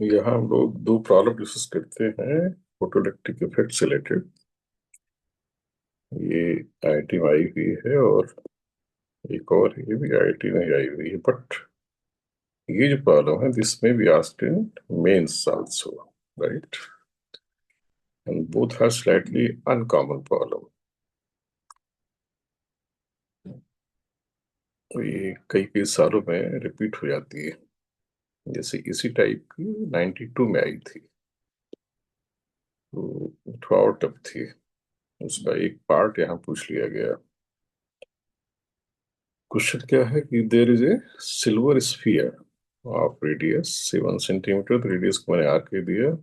यहाँ हम लोग दो प्रॉब्लम डिस्कस करते हैं फोटोइलेक्ट्रिक इफेक्ट से रिलेटेड। ये आईआईटी में आई हुई है और एक और ये भी आईआईटी में आई हुई है, बट ये जो प्रॉब्लम है दिस में be asked in mains also, right? And both are slightly uncommon problem. तो ये कई कई सालों में रिपीट हो जाती है। जैसे इसी टाइप की 92 में आई थी, तो थोड़ा और टफ थी। उसका एक पार्ट यहाँ पूछ लिया गया। क्वेश्चन क्या है कि there is a silver sphere of radius 7 centimetre. तो रेडियस को मैंने आर के दिया।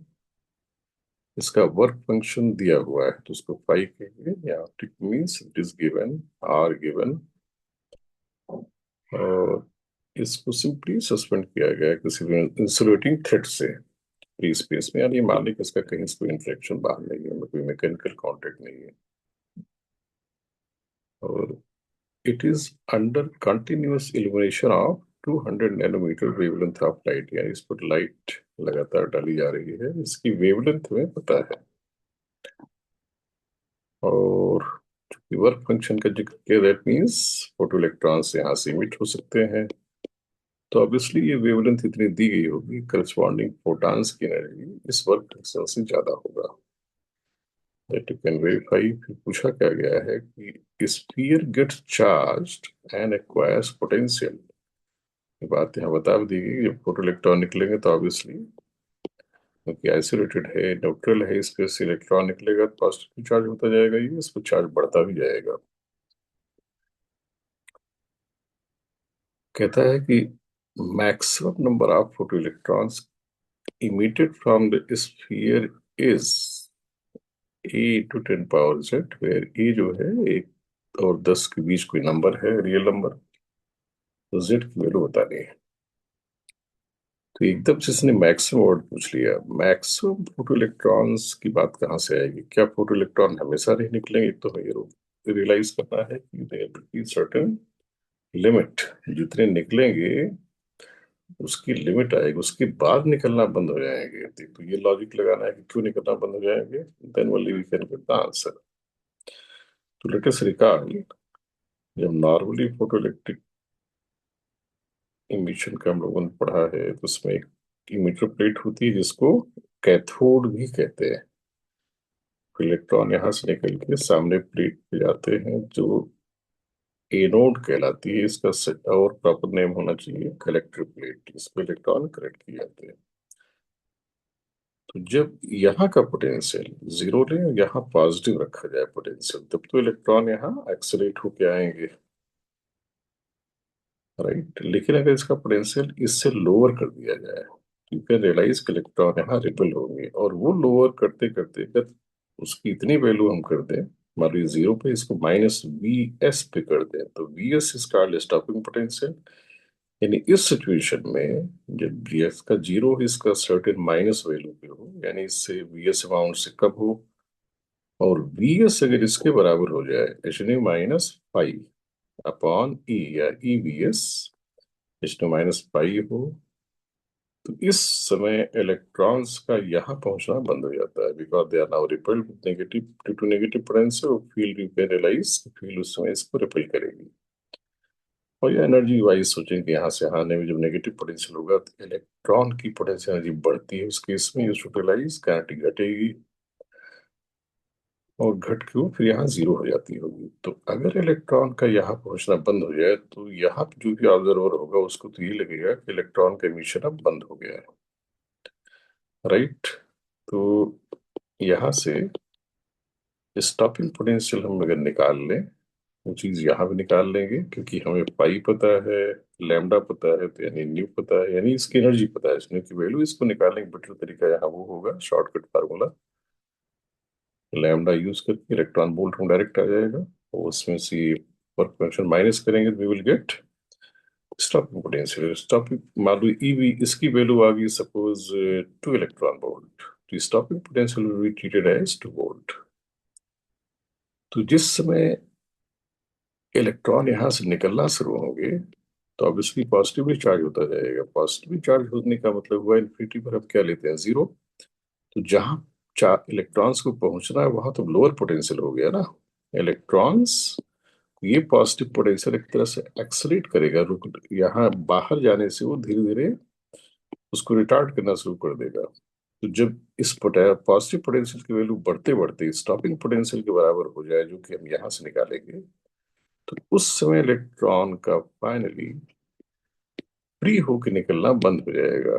इसका वर्क फंक्शन दिया हुआ है तो उसको फाई कहेंगे, या it means it is given, are given. और इसको सिंपली सस्पेंड किया गया है किसी भी इंसुलेटिंग थ्रेड से फ्री स्पेस में, यानी मान ली कि इसका कहीं से कोई इंटरेक्शन बाहर नहीं है, कोई मैकेनिकल कॉन्टेक्ट नहीं है। और it is under continuous illumination of 200 nanometre wavelength of light, यानी इस पर लाइट लगातार डाली जा रही है, इसकी वेवलेंथ में पता है। और वर्क फंक्शन का जिक्र किया, दैट मीन्स फोटो इलेक्ट्रॉन्स यहाँ से इमिट हो सकते हैं। तो ऑब्वियसली ये वेवलेंथ इतनी दी गई होगी, करस्पॉन्डिंग फोटॉन्स की एनर्जी इस वर्क फंक्शन से ज्यादा होगा। That you can verify. फिर पूछा क्या गया है कि sphere gets charged and acquires potential. ये बात यहाँ बता भी दी गई, जब फोटो इलेक्ट्रॉन निकलेंगे तो ऑब्वियसली क्योंकि आइसोलेटेड है, न्यूट्रल है, इस पे से इलेक्ट्रॉन निकलेगा तो पॉजिटिव चार्ज होता जाएगा, ये इस पर चार्ज बढ़ता भी जाएगा। कहता है कि maximum number of photo electrons emitted from the sphere is A × 10⁻⁻Z, where A जो है 1 और 10 के बीच कोई नंबर है, रियल नंबर, तो Z की वैल्यू बतानी है। तो एकदम से इसने मैक्सिमम वर्ड पूछ लिया। मैक्सिमम फोटो इलेक्ट्रॉन्स की बात कहाँ से आएगी? क्या फोटो इलेक्ट्रॉन हमेशा नहीं निकलेंगे? तो हमें ये रियलाइज करना है कि there will be certain limit. जितने निकलेंगे उसकी लिमिट आएगी, उसके बाद निकलना बंद हो जाएंगे। तो ये लॉजिक लगाना है कि क्यों निकलना बंद हो जाएंगे, then only we can get the answer. तो लेट अस रिकॉल, जब नॉर्मली फोटो इलेक्ट्रिक इमिशन का हम लोगों ने पढ़ा है तो उसमें एक इमिटर प्लेट होती है जिसको कैथोड भी कहते हैं। इलेक्ट्रॉन यहाँ से निकल के सामने प्लेट पे जाते हैं जो एनोड कहलाती है। इसका और प्रॉपर नेम होना चाहिए कलेक्टर प्लेट। इस पे इलेक्ट्रॉन कलेक्ट किए जाते हैं। तो जब यहाँ का पोटेंशियल जीरो ले, यहाँ पॉजिटिव रखा जाए पोटेंशियल, तब तो इलेक्ट्रॉन यहाँ एक्सेलरेट होके आएंगे, राइट? लेकिन अगर इसका पोटेंशियल इससे लोअर कर दिया जाए, यू कैन रियलाइज कि इलेक्ट्रॉन यहाँ रिपल होंगे, और वो लोअर करते करते अगर उसकी इतनी वैल्यू हम कर दें, मान लीजिए जीरो पे, इसको -Vs पे कर दें, तो Vs is called stopping potential. यानी इस सिचुएशन में जब Vs का जीरो, इसका सर्टेन माइनस वैल्यू पे हो, यानी इससे Vs अमाउंट से कम हो, और Vs अगर इसके बराबर हो जाए, H⁻⁵ या EVs H⁻⁵ हो, तो इस समय इलेक्ट्रॉन्स का यहाँ पहुंचना बंद हो जाता है, because they are now repelled with negative, due to negative potential. Field, you can realise field उस समय इसको रिपेल करेगी। और ये एनर्जी वाइज सोचें कि यहाँ से आने में जब नेगेटिव पोटेंशियल होगा तो इलेक्ट्रॉन की पोटेंशियल एनर्जी बढ़ती है, उस केस में यूटिलाइज काइनेटिक घटेगी, और घट के वो फिर यहाँ जीरो हो जाती होगी। तो अगर इलेक्ट्रॉन का यहाँ पहुंचना बंद हो जाए तो यहाँ पे जो भी ऑब्जर्वर होगा उसको तो ये लगेगा कि इलेक्ट्रॉन का एमिशन अब बंद हो गया है, राइट? तो यहाँ से स्टॉपिंग पोटेंशियल हम अगर निकाल लें, वो चीज यहाँ भी निकाल लेंगे, क्योंकि हमें पाई पता है, लैम्डा पता है, तो यानी न्यू पता है, यानी इसकी एनर्जी पता है, न्यू की वैल्यू। इसको निकालने का बेटर तरीका यहाँ वो होगा, शॉर्टकट फार्मूला, लैम्डा यूज करके इलेक्ट्रॉन वोल्ट में डायरेक्ट आ जाएगा, और उसमें से वर्क फंक्शन माइनस करेंगे तो we will get stopping potential. Stopping, मान लो ईवी, इसकी वैल्यू आ गई सपोज 2 इलेक्ट्रॉन वोल्ट, तो stopping potential will be treated as 2 volt. तो जिस समय इलेक्ट्रॉन यहाँ से निकलना शुरू होंगे तो ऑब्वियसली पॉजिटिव भी चार्ज होता जाएगा। पॉजिटिव चार्ज होने का मतलब हुआ इन्फिनिटी पर हम क्या लेते हैं, जीरो। तो जहां चार इलेक्ट्रॉन्स को पहुंचना है वहां तो लोअर पोटेंशियल हो गया ना। इलेक्ट्रॉन्स, ये पॉजिटिव पोटेंशियल एक तरह से एक्सलेट करेगा, रुक, यहाँ बाहर जाने से वो धीरे धीरे उसको रिटार्ड करना शुरू कर देगा। तो जब इस पॉजिटिव पोटेंशियल की वैल्यू बढ़ते बढ़ते स्टॉपिंग पोटेंशियल के बराबर हो जाए, जो कि हम यहां से निकालेंगे, तो उस समय इलेक्ट्रॉन का फाइनली फ्री होकर निकलना बंद हो जाएगा।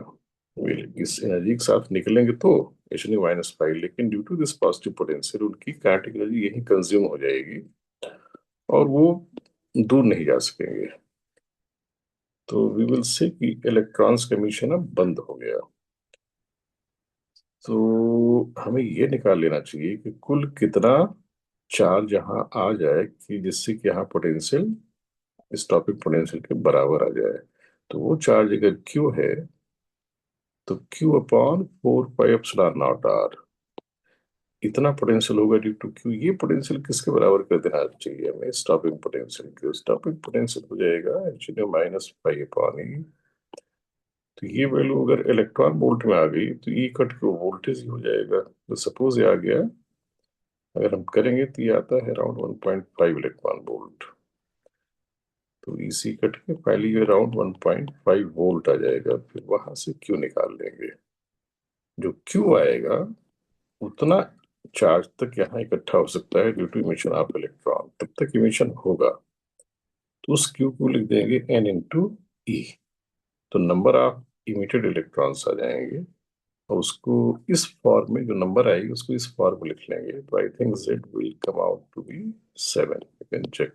वे इस एनर्जी के साथ निकलेंगे तो H-5, लेकिन due to this positive potential उनकी काइनेटिक एनर्जी यही कंज्यूम हो जाएगी और वो दूर नहीं जा सकेंगे। तो वी विल से कि इलेक्ट्रॉन्स का एमिशन अब बंद हो गया। तो हमें ये निकाल लेना चाहिए कि कुल कितना चार्ज यहाँ आ जाए कि जिससे कि यहाँ पोटेंशियल स्टॉपिंग पोटेंशियल के बराबर आ जाए। तो वो चार्ज अगर क्यू है तो Q upon 4 pi epsilon naught R, इतना पोटेंशियल होगा ड्यू टू क्यू। ये पोटेंशियल किसके बराबर कर देना चाहिए हमें, स्टॉपिंग पोटेंशियल के। स्टॉपिंग पोटेंशियल हो जाएगा H-5 तो ये वैल्यू अगर इलेक्ट्रॉन वोल्ट में आ गई तो ई कट के वोल्टेज ही हो जाएगा। तो सपोज ये आ गया, अगर हम करेंगे तो ये आता है अराउंड 1.5 इलेक्ट्रॉन वोल्ट। तो इसी कट के पहले ये अराउंड 1.5 वोल्ट आ जाएगा। फिर वहां से क्यू निकाल लेंगे। जो क्यू आएगा उतना चार्ज तक यहाँ इकट्ठा हो सकता है due to emission of electron. तब तक इमिशन होगा तो उस क्यू को लिख देंगे n इंटू ई। तो नंबर ऑफ इमिटेड इलेक्ट्रॉन्स आ जाएंगे और उसको इस फॉर्म में, जो नंबर आएगी उसको इस फॉर्म में लिख लेंगे। तो I think Z will come out to be 7। You can check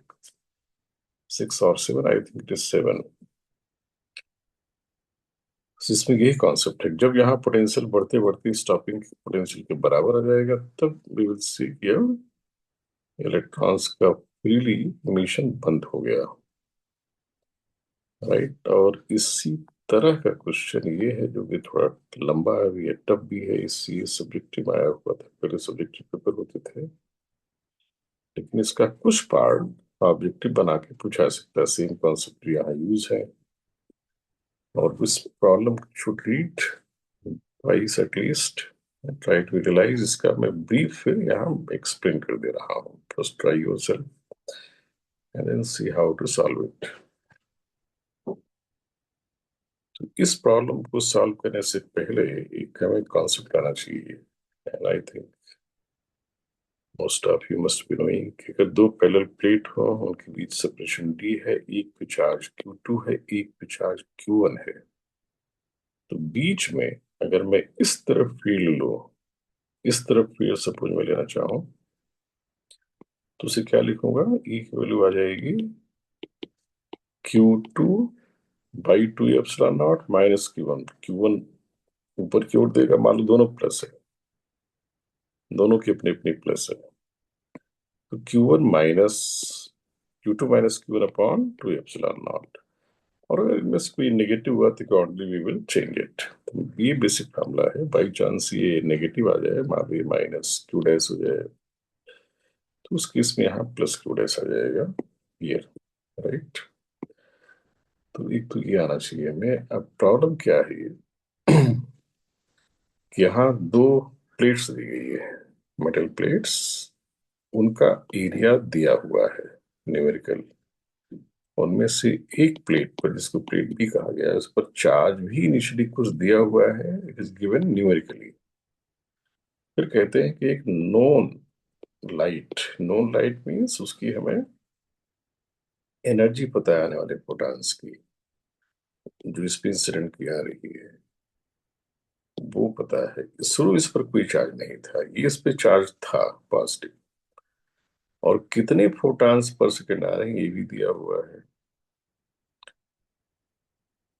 6 और 7, आई थिंक इट इज 7। इसमें यही कॉन्सेप्ट है, जब यहाँ पोटेंशियल बढ़ते बढ़ते स्टॉपिंग पोटेंशियल के बराबर आ जाएगा तब वी विल सी कि अब इलेक्ट्रॉन्स का फ्रीली इमिशन बंद हो गया। राइट। और इसी तरह का क्वेश्चन ये है जो कि थोड़ा लंबा है, ये टफ भी है। इसी सब्जेक्टिव में आया हुआ था, पहले सब्जेक्टिव पेपर होते थे, लेकिन इसका कुछ पार्ट ऑब्जेक्टिव बना के पूछा सकता है। सेम कॉन्सेप्ट यहाँ यूज है। और इस problem should read twice at least, try to realise. इसका मैं ब्रीफ यहाँ एक्सप्लेन कर दे रहा हूँ। First try yourself and then see how to solve it. तो इस प्रॉब्लम को सॉल्व करने से पहले एक हमें कॉन्सेप्ट आना चाहिए, and I think most of you must be knowing कि अगर दो पैरेलल प्लेट हो, उनके बीच सेपरेशन d है, एक पे चार्ज Q2 है, एक पे चार्ज Q1 है, तो बीच में अगर मैं इस तरफ फील्ड लूं, इस तरफ फील्ड सपोज मैं लेना चाहूं, तो उसे क्या लिखूंगा, E की वैल्यू आ जाएगी Q2 by 2 epsilon not minus Q1। Q1 ऊपर की ओर देगा, मान लो दोनों प्लस है, दोनों की अपनी अपनी प्लस है। तो Q2 minus Q1 upon 2 epsilon not. और अगर इनमें से कोई नेगेटिव हुआ तो accordingly we will change it. तो ये बेसिक फॉर्मूला है। बाई चांस ये नेगेटिव आ जाए, मान लो माइनस क्यू डैश हो जाए, तो उस केस में यहाँ प्लस क्यू डैश आ जाएगा ये। राइट। तो एक तो ये आना चाहिए हमें। अब प्रॉब्लम क्या है ये कि यहाँ दो प्लेट्स दी गई है, मेटल प्लेट्स, उनका एरिया दिया हुआ है न्यूमेरिकल। उनमें से एक प्लेट पर, जिसको प्लेट बी कहा गया है, उस पर चार्ज भी इनिशियली कुछ दिया हुआ है, इट इज गिवन न्यूमेरिकली। फिर कहते हैं कि एक नोन लाइट मीन्स उसकी हमें एनर्जी पता है आने वाले फोटॉन्स की, जो इस पे इंसिडेंट की आ रही है वो पता है। शुरू इस पर कोई चार्ज नहीं था, ये इस पे चार्ज था पॉजिटिव, और कितने फोटॉन्स पर सेकंड आ रहे हैं ये भी दिया हुआ है।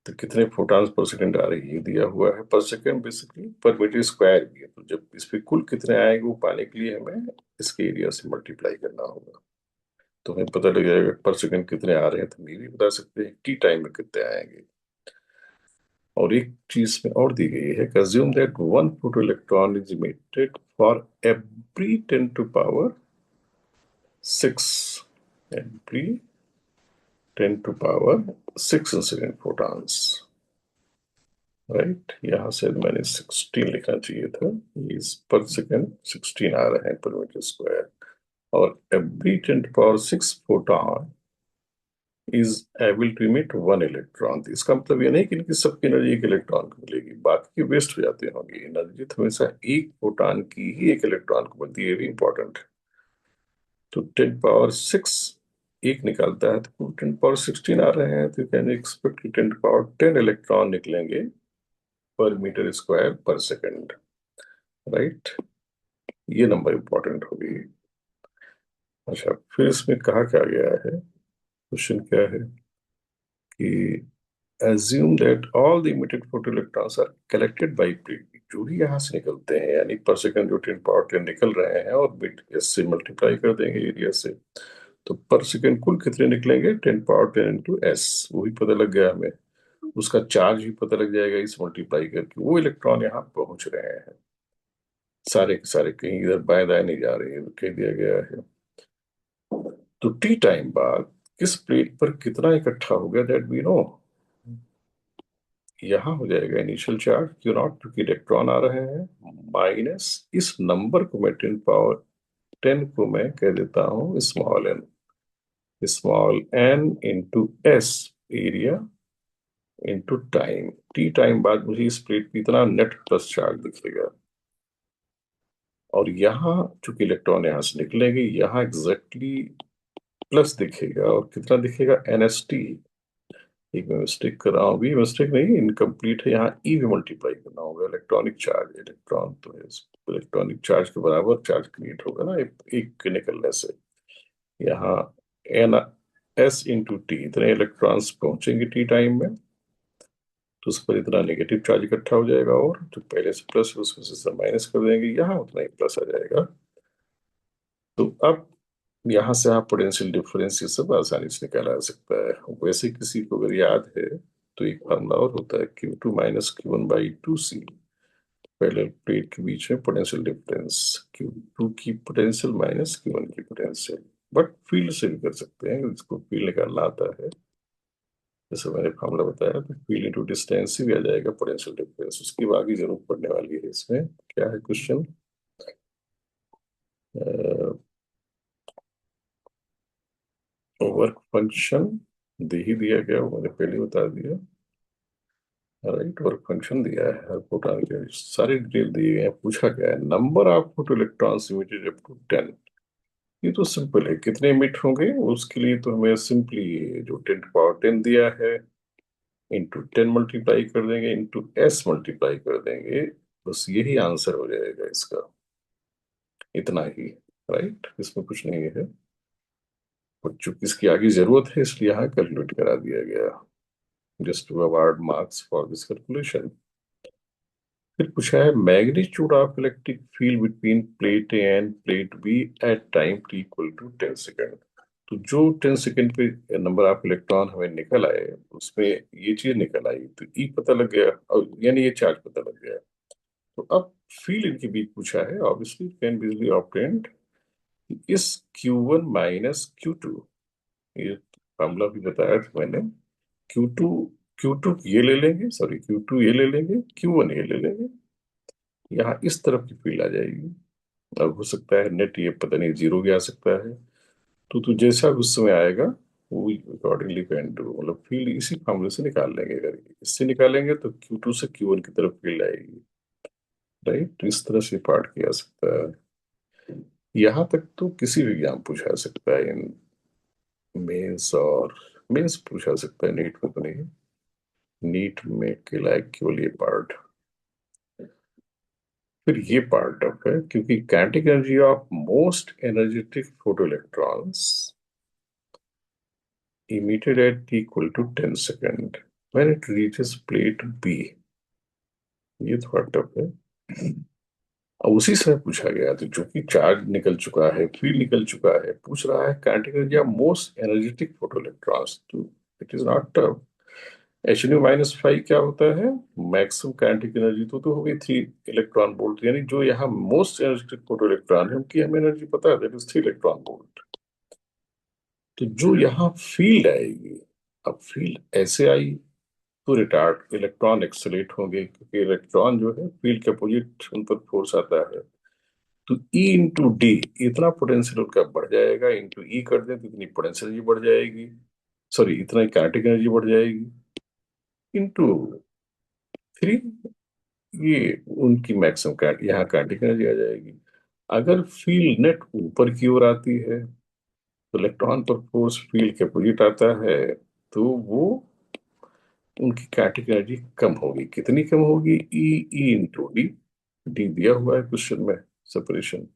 तो कितने फोटॉन्स पर सेकंड आ रहे हैं ये दिया हुआ है पर सेकंड, बेसिकली पर मीटर स्क्वायर भी है। तो जब इस पे कुल कितने आएंगे वो पाने के लिए हमें इसके एरिया से मल्टीप्लाई करना होगा। तो हमें पता लग जाएगा पर सेकंड कितने आ रहे हैं, तो हम ये भी बता सकते हैं टी टाइम में कितने आएंगे। और एक चीज में और दी गई है, assume that one photoelectron is emitted for every 10 to power 6, every 10⁶ incident photons, right. यहां से मैंने 16 लिखना चाहिए था, इस पर सेकेंड 16 आ रहे हैं पर मीटर स्क्वायर। और every 10⁶ photon is able to emit 1 electron. इसका मतलब ये नहीं कि इनकी सबकी एनर्जी एक इलेक्ट्रॉन को मिलेगी, बाकी के वेस्ट हो जाते होंगे। एनर्जी तो हमेशा एक फोटॉन की ही एक इलेक्ट्रॉन को मिलती है, ये भी इंपॉर्टेंट है। तो 10⁶ एक निकालता है तो 10⁻16 आ रहे हैं, तो कैन एक्सपेक्ट 10⁻10 इलेक्ट्रॉन निकलेंगे पर मीटर स्क्वायर पर सेकंड, राइट। ये नंबर इंपॉर्टेंट होगी। अच्छा, फिर इसमें कहा क्या गया है, क्वेश्चन क्या है कि assume that all the emitted photoelectrons are collected by plate। जो भी यहाँ से निकलते हैं, यानी पर सेकंड जो 10⁻10 निकल रहे हैं और बिट एस से मल्टीप्लाई कर देंगे एरिया से, तो पर सेकंड कुल कितने निकलेंगे, 10⁻10 इंटू एस। वही पता लग गया हमें, उसका चार्ज भी पता लग जाएगा इस मल्टीप्लाई करके। वो इलेक्ट्रॉन यहाँ पहुंच रहे हैं सारे के सारे, कहीं इधर बाएं दाएं नहीं जा रहे हैं, कह दिया गया है। तो टी टाइम बाद किस प्लेट पर कितना इकट्ठा हो गया, दैट वी नो। यहां हो जाएगा इनिशियल चार्ज क्यू नॉट, क्योंकि इलेक्ट्रॉन आ रहे हैं, माइनस इस नंबर को मैं 10⁻10 को मैं कह देता हूं small n into s, area into time. T time बाद मुझे इस प्लेट पे इतना नेट प्लस चार्ज दिखेगा। और यहाँ चूंकि इलेक्ट्रॉन यहाँ से निकलेंगे, यहाँ एग्जैक्टली प्लस दिखेगा। और कितना दिखेगा, NST। एक मैं मिस्टेक कर रहा हूँ, अभी मिस्टेक नहीं, इनकम्प्लीट है, यहाँ ई भी मल्टीप्लाई करना होगा। इलेक्ट्रॉनिक चार्ज, इलेक्ट्रॉन तो है, इलेक्ट्रॉनिक चार्ज के बराबर चार्ज क्रिएट होगा ना एक के निकलने से। यहाँ NS/T इतने इलेक्ट्रॉन्स पहुंचेंगे टी टाइम में, तो उस पर इतना नेगेटिव चार्ज इकट्ठा हो जाएगा, और जो पहले से प्लस है उसमें से माइनस कर देंगे, यहाँ उतना ही प्लस आ जाएगा। तो अब यहाँ से आप पोटेंशियल डिफरेंस ये सब आसानी से निकाला जा सकता है। वैसे किसी को अगर याद है तो एक फार्मूला और होता है, Q2 minus Q1/2C। Parallel plate के बीच में पोटेंशियल डिफरेंस, Q2 की पोटेंशियल माइनस Q1 की पोटेंशियल। बट फील्ड से भी कर सकते हैं, जिसको फील्ड निकालना आता है। जैसे मैंने फार्मूला बताया, तो फील्ड इंटू डिस्टेंस भी आ जाएगा पोटेंशियल डिफरेंस। उसकी आगे जरूरत पड़ने वाली है। इसमें क्या है क्वेश्चन, वर्क फंक्शन दे ही दिया गया, वो मैंने पहले बता दिया, राइट। वर्क फंक्शन दिया है, हर फोटॉन के सारे डिटेल दिए गए हैं। पूछा गया है number of photo electrons emitted up to 10। ये तो सिंपल है, कितने इमिट होंगे उसके लिए तो हमें सिंपली जो 10⁻10 दिया है इंटू 10 मल्टीप्लाई कर देंगे, इंटू एस मल्टीप्लाई कर देंगे, बस यही आंसर हो जाएगा इसका, इतना ही, राइट। इसमें कुछ नहीं है। और चूंकि इसकी आगे जरूरत है इसलिए यहाँ कैलकुलेट करा दिया गया, just to award marks for this calculation. फिर पूछा है magnitude of electric field between plate A and plate B at time t equal to 10 second. तो जो 10 सेकेंड पे नंबर ऑफ इलेक्ट्रॉन हमें निकल आए, उसमें ये चीज निकल आई, तो ई पता लग गया, और यानी ये चार्ज पता लग गया। तो अब फील्ड इनके बीच पूछा है, obviously can be easily obtained इस Q1 माइनस Q2। ये फॉर्मूला भी बताया था मैंने। Q2 Q2 ये ले लेंगे, सॉरी Q2 ये ले लेंगे, Q1 ये ले लेंगे, यहाँ इस तरफ की फील्ड आ जाएगी। अब हो सकता है नेट ये पता नहीं जीरो भी आ सकता है, तो तू जैसा भी उस समय आएगा वो अकॉर्डिंगली कैन डू। मतलब फील्ड इसी फॉर्मूले से निकाल लेंगे, अगर इससे निकालेंगे तो Q2 से Q1 की तरफ फील्ड आएगी, राइट। तो इस तरह से पार्ट किया जा सकता है। यहाँ तक तो किसी भी एग्जाम पूछा जा सकता है, इन मेंस और मेंस पूछा जा सकता है, नीट में तो नहीं। नीट में के लायक केवल ये पार्ट, फिर ये पार्ट टफ है, क्योंकि kinetic energy of most energetic photo electrons emitted at t equal to 10 second when it reaches plate B। ये थोड़ा टफ है। अब उसी से पूछा गया, तो जो कि चार्ज निकल चुका है, फील्ड निकल चुका है, पूछ रहा है kinetic energy of most energetic photo electrons, तो it is not tough. H⁻⁵ क्या होता है, मैक्सिमम काइनेटिक एनर्जी, तो हो गई 3 इलेक्ट्रॉन वोल्ट। यानी जो यहाँ मोस्ट एनर्जेटिक फोटो इलेक्ट्रॉन है उनकी हमें एनर्जी पता है, दैट इज 3 इलेक्ट्रॉन वोल्ट। तो जो यहाँ फील्ड आएगी अब फील्ड ऐसे आई तो रिटार्ड इलेक्ट्रॉन एक्सेलेरेट होंगे, क्योंकि इलेक्ट्रॉन जो है फील्ड के अपोजिट उन पर फोर्स आता है। तो ई इंटू डी, इतना पोटेंशियल उनका बढ़ जाएगा, इंटू ई कर दें तो इतनी पोटेंशियल एनर्जी बढ़ जाएगी, सॉरी इतना काइनेटिक एनर्जी बढ़ जाएगी, इंटू 3, ये उनकी मैक्सिमम यहाँ काइनेटिक एनर्जी आ जाएगी। अगर फील्ड नेट ऊपर की ओर आती है तो इलेक्ट्रॉन पर फोर्स फील्ड के अपोजिट आता है, तो वो उनकी काइनेटिक एनर्जी कम होगी। कितनी कम होगी? E E into D, D दिया हुआ है क्वेश्चन में, सेपरेशन।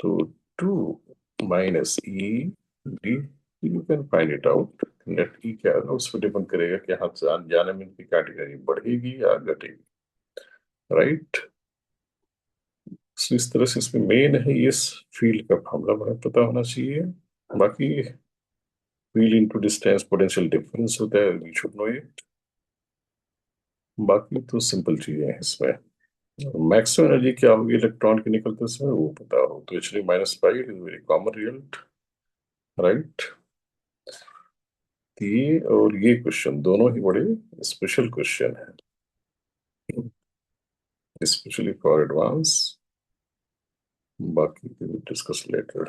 तो 2 minus E D, you can find it out. Net E क्या है उस पर डिपेंड करेगा कि हाथ से जाने में इनकी काइनेटिक एनर्जी बढ़ेगी या घटेगी, राइट। इस तरह से इसमें मेन है इस फील्ड का फॉर्मूला बड़ा पता होना चाहिए। बाकी field into distance potential difference होता है, वी शुड नो इट। बाकी तो सिंपल चीजें हैं इसमें। मैक्सिमम एनर्जी क्या होगी इलेक्ट्रॉन के निकलते समय वो पता हो तो H3 - 5 is very common result, right. ये और ये क्वेश्चन दोनों ही बड़े स्पेशल क्वेश्चन है, स्पेशली फॉर एडवांस। बाकी डिस्कस लेटर।